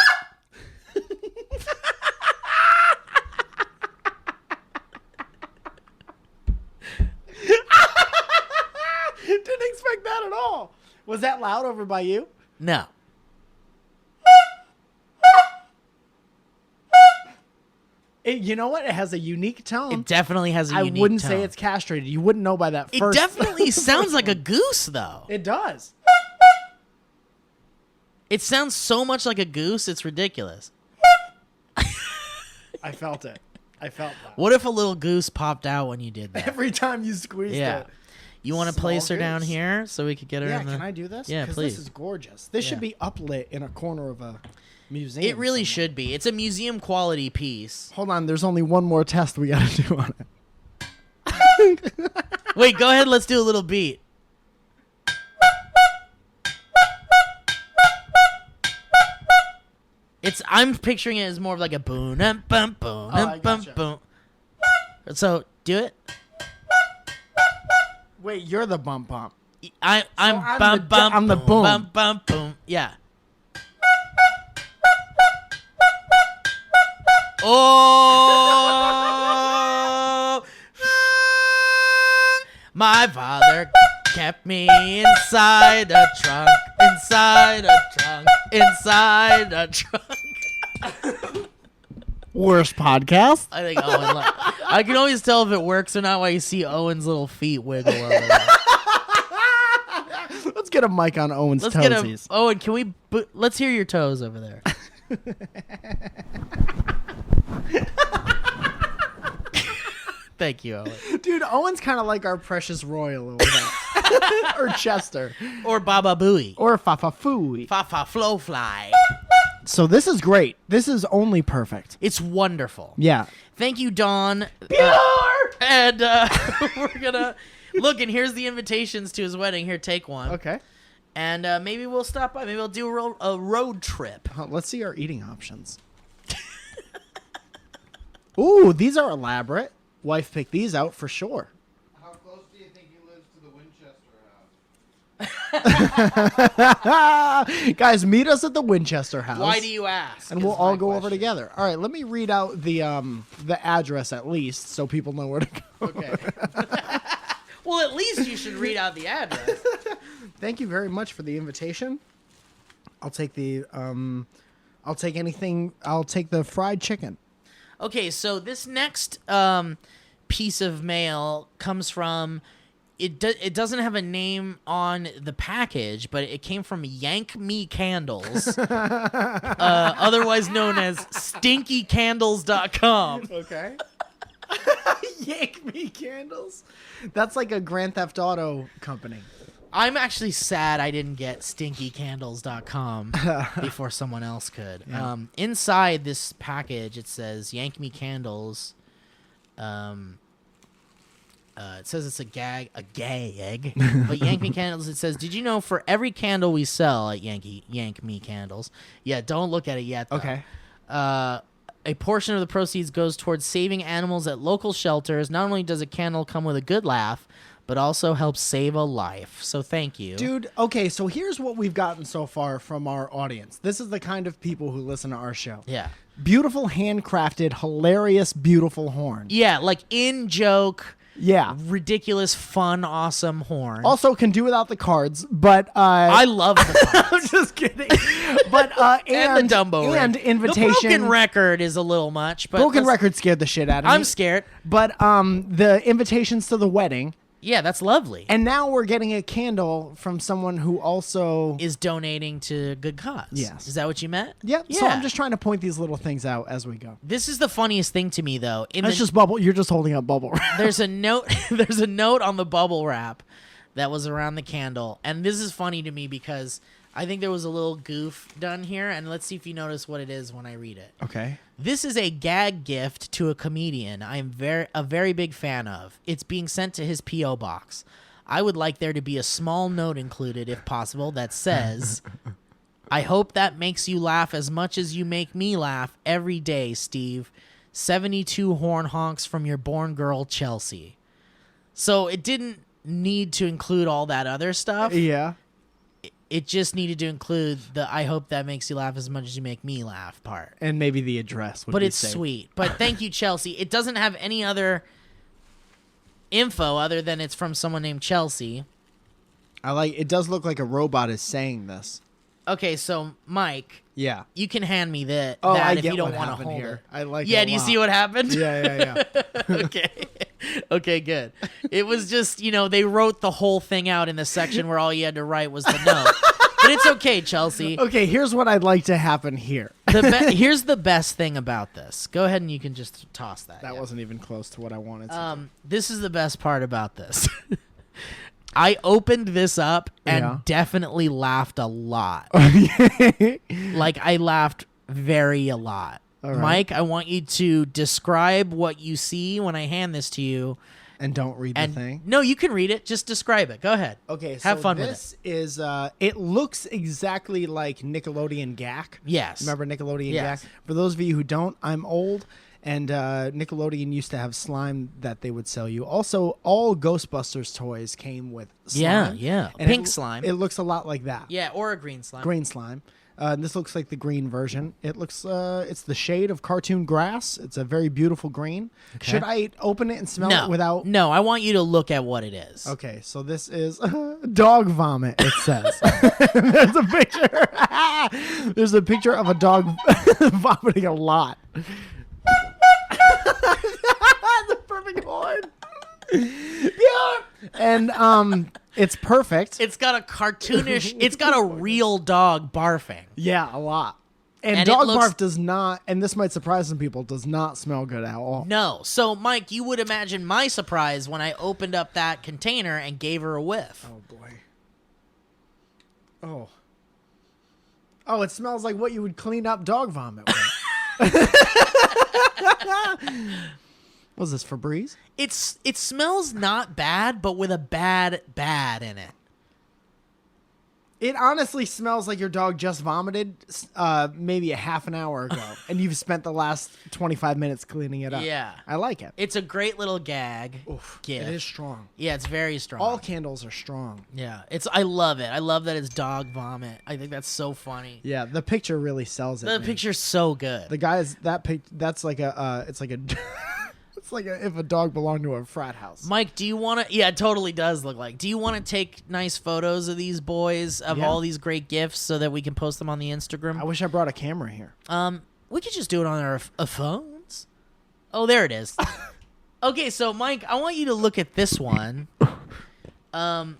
Didn't expect that at all. Was that loud over by you? No. You know what? It has a unique tone. It definitely has a I unique wouldn't tone. say it's castrated. You wouldn't know by that It first. definitely sounds like a goose, though. It does. It sounds so much like a goose, it's ridiculous. I felt it. I felt that. What if a little goose popped out when you did that? Every time you squeezed Yeah. it. You want to Small place her down goose. here so we could get her Yeah, in the... can I do this? Yeah, 'Cause please. This is gorgeous. This should Yeah. be uplit in a corner of a museum. It really somewhere. should be. It's a museum quality piece. Hold on, there's only one more test we got to do on it. Wait, go ahead. Let's do a little beat. I'm picturing it as more of like a boom, bum, boom, I bum, gotcha. boom. So do it. Wait, you're the bump bump. I'm I'm bum the- bum. I'm the boom. Bum bum boom. Yeah. Oh, my father kept me inside a trunk, inside a trunk, inside a trunk. Worst podcast. I think Owen. I can always tell if it works or not while you see Owen's little feet wiggle over there. Let's get a mic on Owen's Let's toesies. Owen, can we? Let's hear your toes over there. Thank you, Owen. Dude, Owen's kind of like our precious Roy a little bit. Or Chester. Or Baba Booey. Or Fafafooey. Fafa Flow Fly. So this is great. This is only perfect. It's wonderful. Yeah. Thank you, Dawn. Pure! And we're gonna look, and here's the invitations to his wedding. Here, take one. Okay. And maybe we'll stop by. Maybe we'll do a road trip. Let's see our eating options. Ooh, these are elaborate. Wife picked these out for sure. How close do you think he lives to the Winchester house? Guys, meet us at the Winchester house. Why do you ask? And we'll all go over together. All right, let me read out the address at least so people know where to go. Okay. Well, at least you should read out the address. Thank you very much for the invitation. I'll take the I'll take anything. I'll take the fried chicken. Okay, so this next piece of mail comes from it doesn't have a name on the package, but it came from Yank Me Candles, otherwise known as StinkyCandles.com. Okay. Yank Me Candles. That's like a Grand Theft Auto company. I'm actually sad I didn't get StinkyCandles.com before someone else could. Yeah. Inside this package, it says Yank Me Candles. It says it's a gag, but Yank Me Candles. It says, did you know for every candle we sell at Yank Me Candles? Yeah, don't look at it yet. Though. Okay. A portion of the proceeds goes towards saving animals at local shelters. Not only does a candle come with a good laugh, but also helps save a life. So thank you. Dude, okay, so here's what we've gotten so far from our audience. This is the kind of people who listen to our show. Yeah. Beautiful, handcrafted, hilarious, beautiful horn. Yeah, like in-joke, Yeah. ridiculous, fun, awesome horn. Also can do without the cards, but I love the cards. I'm just kidding. But and the Dumbo and ring. invitation. The broken record is a little much, but Broken record scared the shit out of me. I'm scared. But the invitations to the wedding. Yeah, that's lovely. And now we're getting a candle from someone who also is donating to good cause. Yes. Is that what you meant? Yep. Yeah. So I'm just trying to point these little things out as we go. This is the funniest thing to me, though. It's just bubble. You're just holding up bubble wrap. There's a note. There's a note on the bubble wrap that was around the candle, and this is funny to me because I think there was a little goof done here, and let's see if you notice what it is when I read it. Okay. This is a gag gift to a comedian I am a very big fan of. It's being sent to his P.O. box. I would like there to be a small note included, if possible, that says, I hope that makes you laugh as much as you make me laugh every day, Steve. 72 horn honks from your born girl, Chelsea. So it didn't need to include all that other stuff. Yeah. It just needed to include the I hope that makes you laugh as much as you make me laugh part. And maybe the address would But be it's safe. sweet. But thank you, Chelsea. It doesn't have any other info other than it's from someone named Chelsea. It does look like a robot is saying this. Okay, so Mike, Yeah. you can hand me that I if get you don't what want to happened hold here. it. I like it Yeah, a do you lot. see what happened? Yeah. Okay. Okay, good. It was just, they wrote the whole thing out in the section where all you had to write was the note. But it's okay, Chelsea. Okay, here's what I'd like to happen here. Here's the best thing about this. Go ahead and you can just toss that. That yeah. wasn't even close to what I wanted to do. This is the best part about this. I opened this up and Yeah. definitely laughed a lot. Like, I laughed a lot. All right. Mike, I want you to describe what you see when I hand this to you. And don't read And the thing. no, you can read it. Just describe it. Go ahead. Okay, Have so fun with this is it looks exactly like Nickelodeon Gak. Yes. Remember Nickelodeon Yes. Gak? For those of you who don't, I'm old, and Nickelodeon used to have slime that they would sell you. Also, all Ghostbusters toys came with slime. Yeah. And Pink slime. It looks a lot like that. Yeah, or a green slime. Green slime. This looks like the green version. It looks, it's the shade of cartoon grass. It's a very beautiful green. Okay. Should I open it and smell it without? No, I want you to look at what it is. Okay, so this is dog vomit, it says. There's a picture. There's a picture of a dog vomiting a lot. The perfect horn. Yeah. And It's perfect. It's got a cartoonish. It's got a real dog barfing. Yeah, a lot. And And dog it looks- barf does not, and this might surprise some people, does not smell good at all. No. So, Mike, you would imagine my surprise when I opened up that container and gave her a whiff. Oh, boy. Oh. Oh, it smells like what you would clean up dog vomit with. Was this Febreze? It smells not bad, but with a bad in it. It honestly smells like your dog just vomited maybe a half an hour ago, and you've spent the last 25 minutes cleaning it up. Yeah. I like it. It's a great little gag. Oof, gift. it is strong. Yeah, it's very strong. All candles are strong. Yeah, I love it. I love that it's dog vomit. I think that's so funny. Yeah, the picture really sells it. The man. picture's so good. The guy is that's like a it's like a it's like if a dog belonged to a frat house. Mike, do you want to? Yeah, it totally does look like. Do you want to take nice photos of these boys of Yeah. all these great gifts so that we can post them on the Instagram? I wish I brought a camera here. We could just do it on our phones. Oh, there it is. Okay, so Mike, I want you to look at this one. I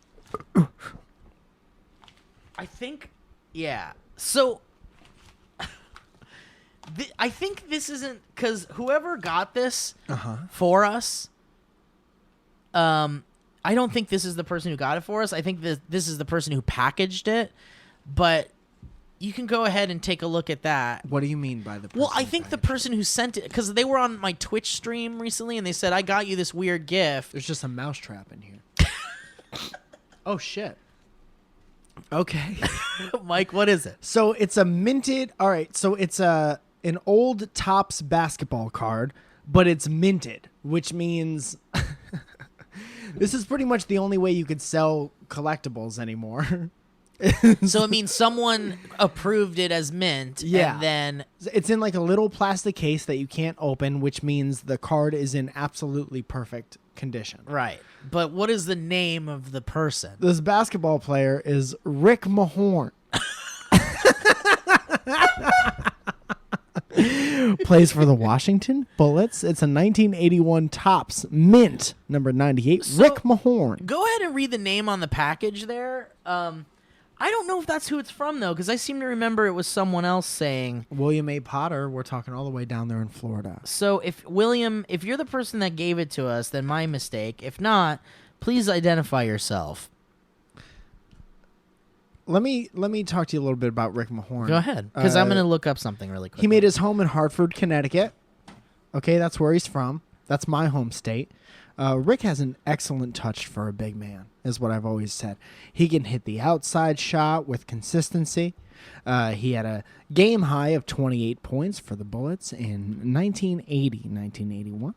think, yeah. So, I think this isn't because whoever got this for us, I don't think this is the person who got it for us. I think this is the person who packaged it. But you can go ahead and take a look at that. What do you mean by the person? Well, I think the person who sent it, because they were on my Twitch stream recently, and they said, I got you this weird gift. There's just a mousetrap in here. Oh, shit. Okay. Mike, what is it? So it's a minted. All right. So it's an old Topps basketball card, but it's minted, which means this is pretty much the only way you could sell collectibles anymore. So it means someone approved it as mint, Yeah. and then It's in like a little plastic case that you can't open, which means the card is in absolutely perfect condition. right. But what is the name of the person? This basketball player is Rick Mahorn. Plays for the Washington Bullets. It's a 1981 Topps mint number 98. So- Rick Mahorn. Go ahead and read the name on the package there. I don't know if that's who it's from though, because I seem to remember it was someone else saying. William A. Potter. We're talking all the way down there in Florida. So if you're the person that gave it to us, then my mistake. If not, please identify yourself. Let me talk to you a little bit about Rick Mahorn. Go ahead, because I'm going to look up something really quick. He made his home in Hartford, Connecticut. Okay, that's where he's from. That's my home state. Rick has an excellent touch for a big man, is what I've always said. He can hit the outside shot with consistency. He had a game high of 28 points for the Bullets in 1980-1981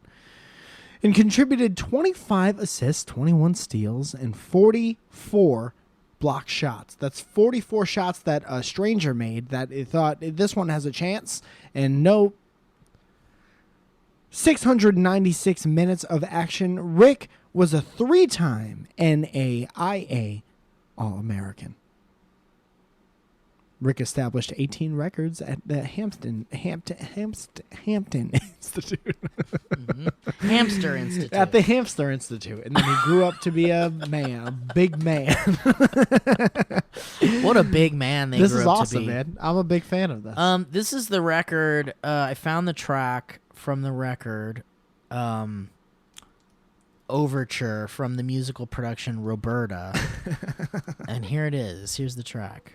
and contributed 25 assists, 21 steals, and 44 block shots. That's 44 shots that a stranger made that he thought this one has a chance, and nope. 696 minutes of action. Rick was a 3-time NAIA All-American. Rick established 18 records at the Hampton Institute. Hamster Institute. At the Hamster Institute. And then he grew up to be a man, a big man. What a big man they This grew is up awesome, to be. man. I'm a big fan of this. This is the record. I found the track from the record. Overture from the musical production Roberta. And here it is. Here's the track.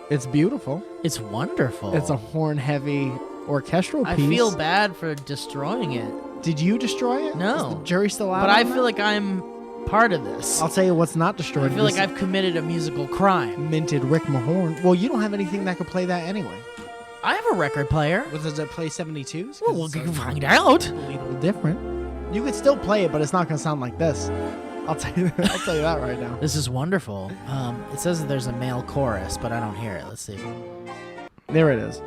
It's beautiful. It's wonderful. It's a horn-heavy orchestral piece. I feel bad for destroying it, Did you destroy it? No. Is the jury still out? but on I that? feel like I'm part of this. I'll tell you what's not destroyed. I feel like This I've committed a musical crime. minted Rick Mahorn. Well, you don't have anything that could play that anyway. I have a record player. Does it play 72s? Well, we can find out. A little different. You could still play it, but it's not going to sound like this. I'll tell you that right now. This is wonderful. It says that there's a male chorus, but I don't hear it. Let's see. There it is.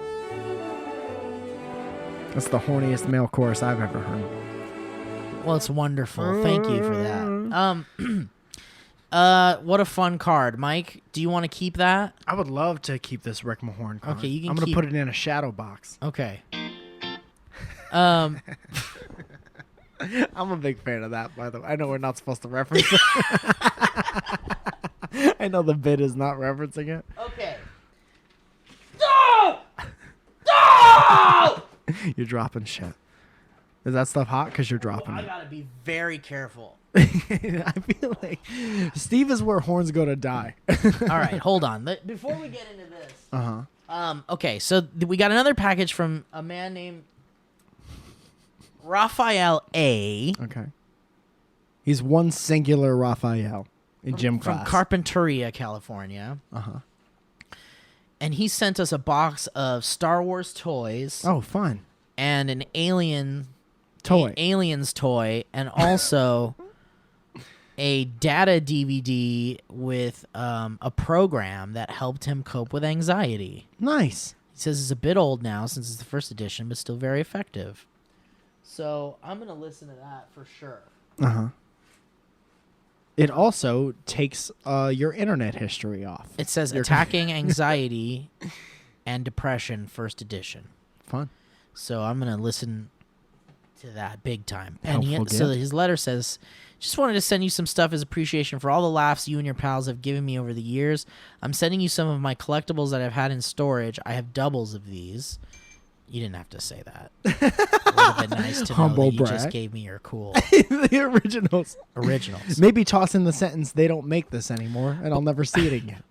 That's the horniest male chorus I've ever heard. Well, it's wonderful. Thank you for that. What a fun card. Mike, do you want to keep that? I would love to keep this Rick Mahorn card. Okay, you can I'm gonna keep- put it in a shadow box. Okay. I'm a big fan of that, by the way. I know we're not supposed to reference it. I know the bit is not referencing it. Okay. No! No! You're dropping shit. Is that stuff hot? Because you're dropping I it. gotta be very careful. I feel like Steve is where horns go to die. All right, hold on. Before we get into this, okay, so we got another package from a man named Raphael A. Okay. He's one singular Raphael in gym from class. Carpinteria, California. And he sent us a box of Star Wars toys Oh, fun. and an alien Toy. aliens toy, and also a data DVD with a program that helped him cope with anxiety. Nice. He says it's a bit old now since it's the first edition, but still very effective. So I'm going to listen to that for sure. It also takes your internet history off. It says Attacking Anxiety and Depression, first edition. Fun. So I'm going to listen to that big time. Helpful So gift. his letter says, just wanted to send you some stuff as appreciation for all the laughs you and your pals have given me over the years. I'm sending you some of my collectibles that I've had in storage. I have doubles of these. You didn't have to say that. It would have been nice to know Humble that you brag. just gave me your cool The originals. Maybe toss in the sentence, they don't make this anymore, and I'll never see it again.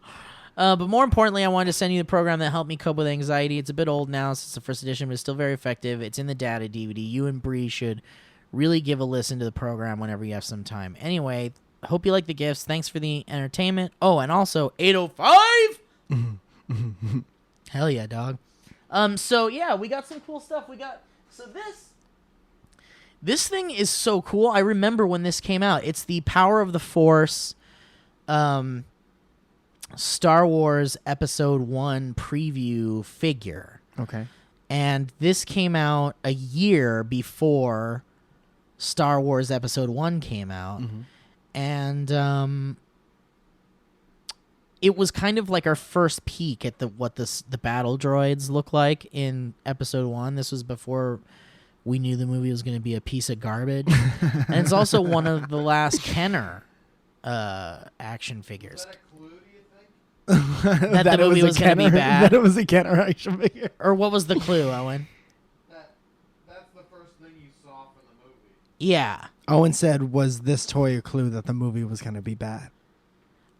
But more importantly, I wanted to send you the program that helped me cope with anxiety. It's a bit old now since the first edition, but it's still very effective. It's in the data DVD. You and Bree should really give a listen to the program whenever you have some time. Anyway, hope you like the gifts. Thanks for the entertainment. Oh, and also 805. Hell yeah, dog. So yeah, we got some cool stuff. This thing is so cool. I remember when this came out. It's the Power of the Force Star Wars Episode 1 preview figure. Okay. And this came out a year before Star Wars Episode 1 came out. And it was kind of like our first peek at what the battle droids look like in Episode 1. This was before we knew the movie was going to be a piece of garbage. And it's also one of the last Kenner action figures. Is that a clue, do you think? That the movie was going to be bad. That it was a Kenner action figure. Or what was the clue, Owen? That's the first thing you saw from the movie. Yeah. Owen said, was this toy a clue that the movie was going to be bad?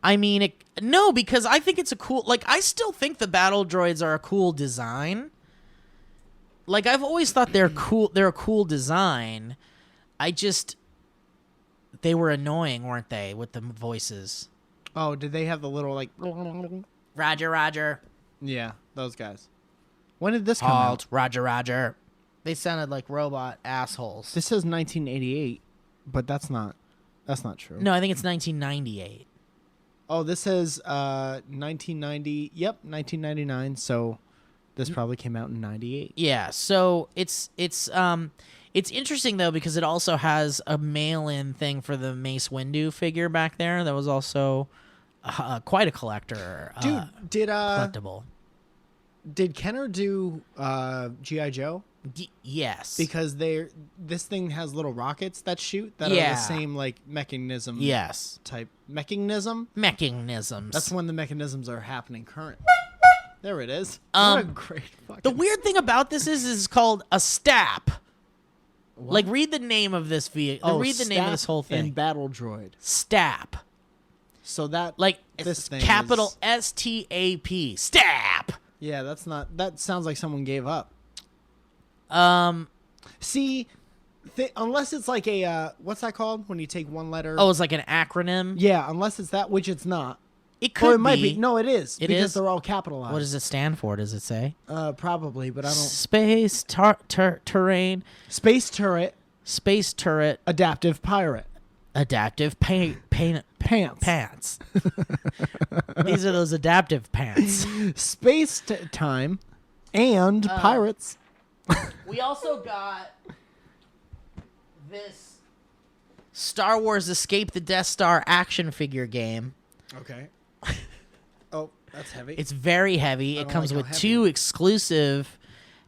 I mean, no, because I think it's a cool... Like, I still think the battle droids are a cool design. Like, I've always thought they're cool. They're a cool design. They were annoying, weren't they, with the voices? Oh, did they have the little, like... Roger, Roger. Yeah, those guys. When did this come Halt, out? Roger, Roger. They sounded like robot assholes. This says 1988, but that's not true. No, I think it's 1998. Oh, this says 1990. Yep, 1999. So this probably came out in 98. Yeah, so it's interesting though because it also has a mail-in thing for the Mace Windu figure back there that was also quite a collector. Dude, collectible. Did Kenner do G.I. Joe? Yes. Because this thing has little rockets that shoot that are the same like mechanism. Yes. Type mechanism. Mechanisms. That's when the mechanisms are happening current. There it is. What a great fucking... The weird thing about this is it's called a STAP. What? Like, read the name of this vehicle. Read the name of this whole thing. And Battle Droid. STAP. So that like this thing capital is... STAP. STAP. Yeah, that's not. That sounds like someone gave up. See, unless it's like a what's that called when you take one letter? Oh, it's like an acronym. Yeah, unless it's that, which it's not. It could. Or it might be. No, it is. It because is? they're all capitalized. What does it stand for? Does it say? Probably, but I don't. Space terrain. Space turret. Space turret. Adaptive pirate. Adaptive pants. Pants. These are those adaptive pants. Space time and pirates. We also got this Star Wars Escape the Death Star action figure game. Okay. Oh, that's heavy. It's very heavy. It comes like with how heavy. 2 exclusive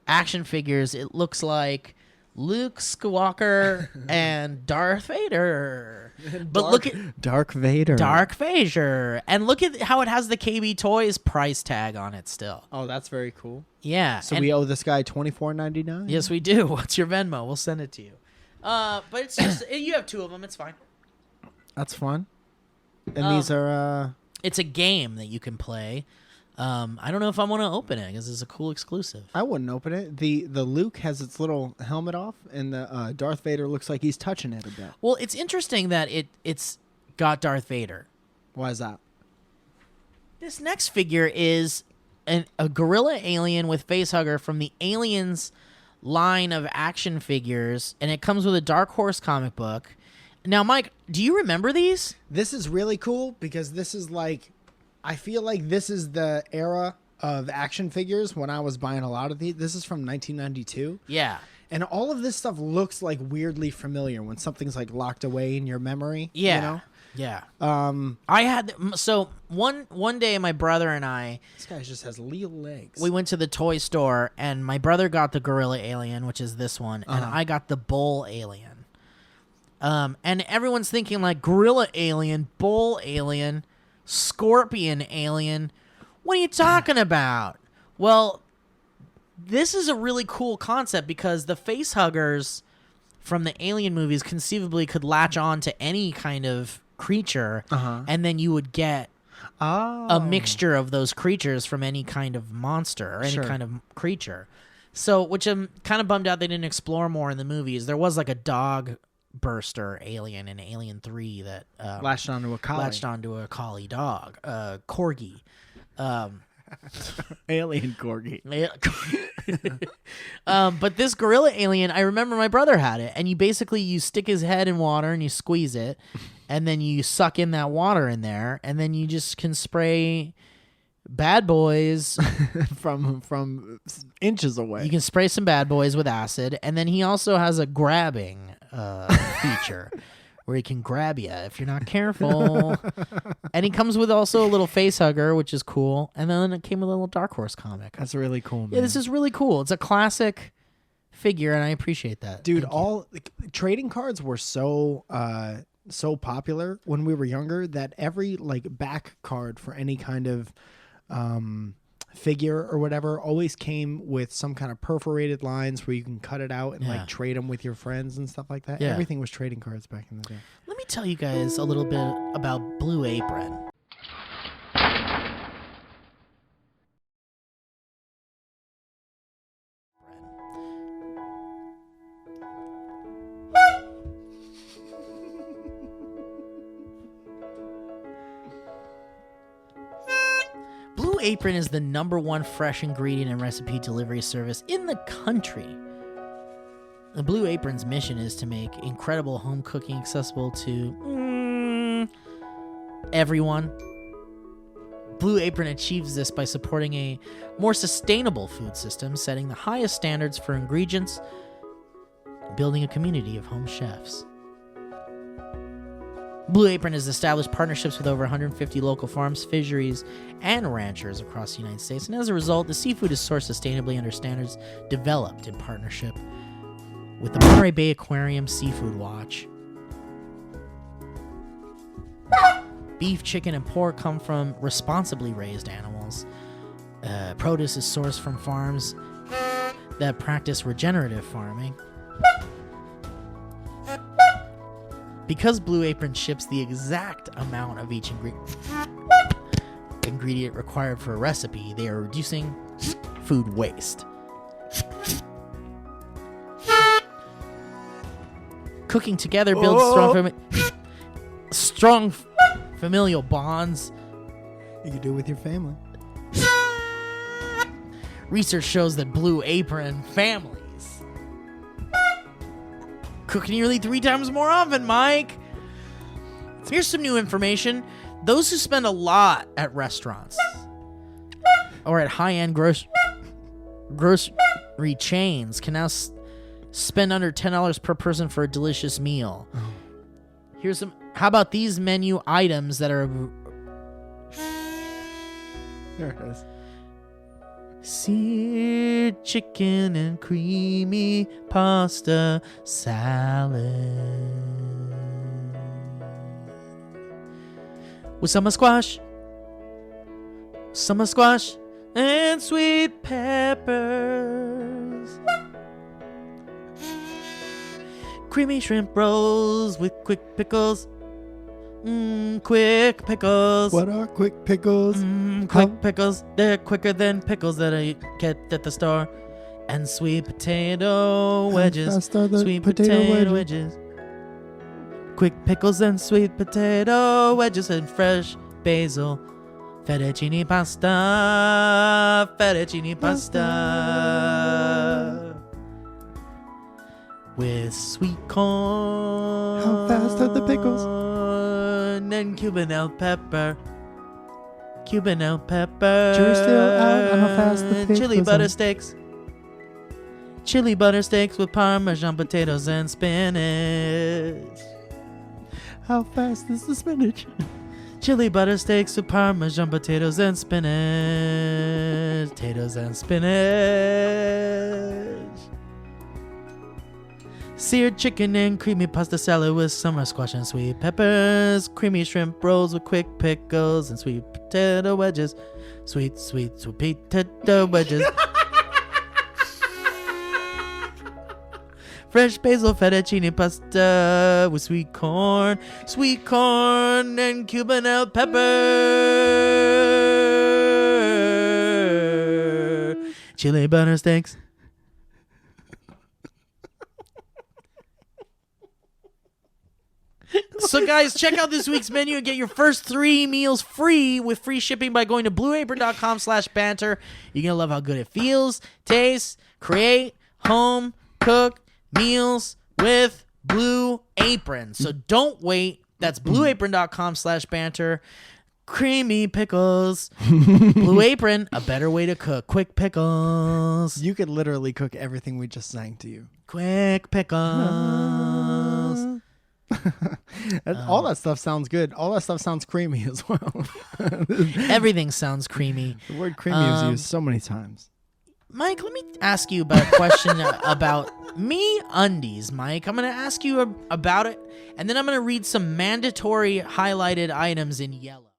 action figures. It looks like Luke Skywalker and Darth Vader. But look at Dark Vader. Dark Vader. And look at how it has the KB Toys price tag on it still. Oh, that's very cool. Yeah. So and- we owe this guy $24.99. Yes, we do. What's your Venmo? We'll send it to you. But it's just you have 2 of them. It's fine. That's fun. And these are. It's a game that you can play. I don't know if I want to open it because it's a cool exclusive. I wouldn't open it. The Luke has its little helmet off, and the Darth Vader looks like he's touching it a bit. Well, it's interesting that it's got Darth Vader. Why is that? This next figure is a gorilla alien with facehugger from the Aliens line of action figures, and it comes with a Dark Horse comic book. Now, Mike, do you remember these? This is really cool because this is like, I feel like this is the era of action figures when I was buying a lot of these. This is from 1992. Yeah. And all of this stuff looks like weirdly familiar when something's like locked away in your memory. Yeah. You know? Yeah. I had so one day my brother and I This guy just has little legs. we went to the toy store and my brother got the gorilla alien, which is this one, and I got the bull alien. And everyone's thinking like gorilla alien, bull alien, scorpion alien. What are you talking about? Well, this is a really cool concept because the face huggers from the Alien movies conceivably could latch on to any kind of creature, and then you would get a mixture of those creatures from any kind of monster or any kind of creature. So, which I'm kind of bummed out they didn't explore more in the movies. There was like a dog burster alien in Alien 3 that latched onto a collie dog, corgi. Alien corgi. But this gorilla alien, I remember my brother had it, and you stick his head in water and you squeeze it, and then you suck in that water in there, and then you just can spray bad boys from inches away. You can spray some bad boys with acid, and then he also has a grabbing feature where he can grab you if you're not careful. And he comes with also a little face hugger, which is cool. And then it came with a little Dark Horse comic. That's really cool, man. Yeah, this is really cool. It's a classic figure, and I appreciate that. Dude, trading cards were so popular when we were younger that every like back card for any kind of figure or whatever always came with some kind of perforated lines where you can cut it out and like trade them with your friends and stuff like that. Yeah. Everything was trading cards back in the day. Let me tell you guys a little bit about Blue Apron. Blue Apron is the #1 fresh ingredient and recipe delivery service in the country. The Blue Apron's mission is to make incredible home cooking accessible to everyone. Blue Apron achieves this by supporting a more sustainable food system, setting the highest standards for ingredients, and building a community of home chefs. Blue Apron has established partnerships with over 150 local farms, fisheries, and ranchers across the United States, and as a result, the seafood is sourced sustainably under standards developed in partnership with the Monterey Bay Aquarium Seafood Watch. Beef, chicken, and pork come from responsibly raised animals. Produce is sourced from farms that practice regenerative farming. Because Blue Apron ships the exact amount of each ingredient required for a recipe, they are reducing food waste. Cooking together builds strong familial bonds. You can do it with your family. Research shows that Blue Apron families cook nearly 3 times more often, Mike. Here's some new information. Those who spend a lot at restaurants or at high-end grocery chains can now spend under $10 per person for a delicious meal. Here's some. How about these menu items that are There it is. seared chicken and creamy pasta salad with summer squash and sweet peppers. Creamy shrimp rolls with quick pickles. Quick pickles. What are quick pickles? Quick pickles. They're quicker than pickles that I get at the store. And sweet potato wedges. fast are the Sweet potato potato wedges? wedges. Quick pickles and sweet potato wedges and fresh basil. Fettuccine pasta. Fettuccine pasta. With sweet corn. How fast are the pickles? And Cuban el pepper. Cuban el pepper. Jury's still out on how fast the pickles Chili are. butter steaks. Chili butter steaks with Parmesan potatoes and spinach. How fast is the spinach? Chili butter steaks with Parmesan potatoes and spinach. Potatoes and spinach. Seared chicken and creamy pasta salad with summer squash and sweet peppers. Creamy shrimp rolls with quick pickles and sweet potato wedges. Sweet potato wedges. Fresh basil fettuccine pasta with sweet corn and Cuban el pepper. Chili butter steaks. So guys, check out this week's menu and get your first 3 meals free with free shipping by going to blueapron.com/banter. You're going to love how good it feels, tastes, create, home, cook meals with Blue Apron. So don't wait. That's blueapron.com/banter. Creamy pickles. Blue Apron, a better way to cook. Quick pickles. You could literally cook everything we just sang to you. Quick pickles. All that stuff sounds good. All that stuff sounds creamy as well. Everything sounds creamy. The word creamy is used so many times. Mike, let me ask you about a question about me undies, Mike. I'm going to ask you about it, and then I'm going to read some mandatory highlighted items in yellow.